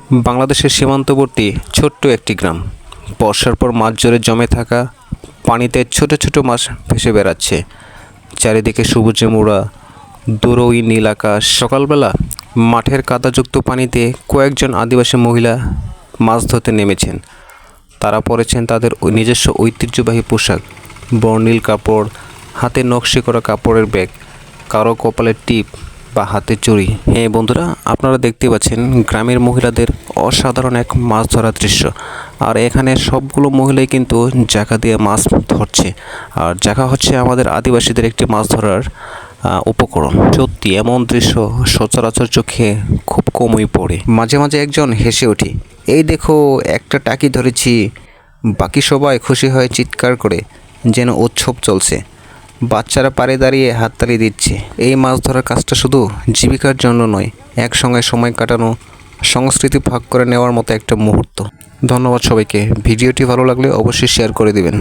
বাংলাদেশের সীমান্তবর্তী ছোট্ট একটি গ্রাম। বর্ষার পর মাছ জোরে জমে থাকা পানিতে ছোট ছোট মাছ ভেসে বেড়াচ্ছে। চারিদিকে সবুজে মোড়া দূরই নীল আকাশ। সকালবেলা মাঠের কাদাযুক্ত পানিতে কয়েকজন আদিবাসী মহিলা মাছ ধরতে নেমেছেন। তারা পরেছেন তাদের নিজস্ব ঐতিহ্যবাহী পোশাক, বর্ণিল কাপড়, হাতে নকশি করা কাপড়ের ব্যাগ, কারো কপালের টিপ বা হাতে চুড়ি। হ্যাঁ বন্ধুরা, আপনারা দেখতে পাচ্ছেন গ্রামের মহিলাদের অসাধারণ এক মাছ ধরার দৃশ্য। আর এখানে সবগুলো মহিলাই কিন্তু জাকা দিয়ে মাছ ধরছে। আর জাকা হচ্ছে আমাদের আদিবাসীদের একটি মাছ ধরার উপকরণ। সত্যি এমন দৃশ্য সচরাচর চোখে খুব কমই পড়ে। মাঝে মাঝে একজন হেসে ওঠে, এই দেখো একটা টাকি ধরেছি। বাকি সবাই খুশি হয়ে চিৎকার করে যেন উৎসব চলছে। বাচ্চারা পাড়ে দাঁড়িয়ে হাততালি দিচ্ছে। এই মাছ ধরার কাজটা শুধু জীবিকার জন্য নয়, একসঙ্গে সময় কাটানো, সংস্কৃতি ভাগ করে নেওয়ার মতো একটা মুহূর্ত। ধন্যবাদ সবাইকে। ভিডিওটি ভালো লাগলে অবশ্যই শেয়ার করে দিবেন।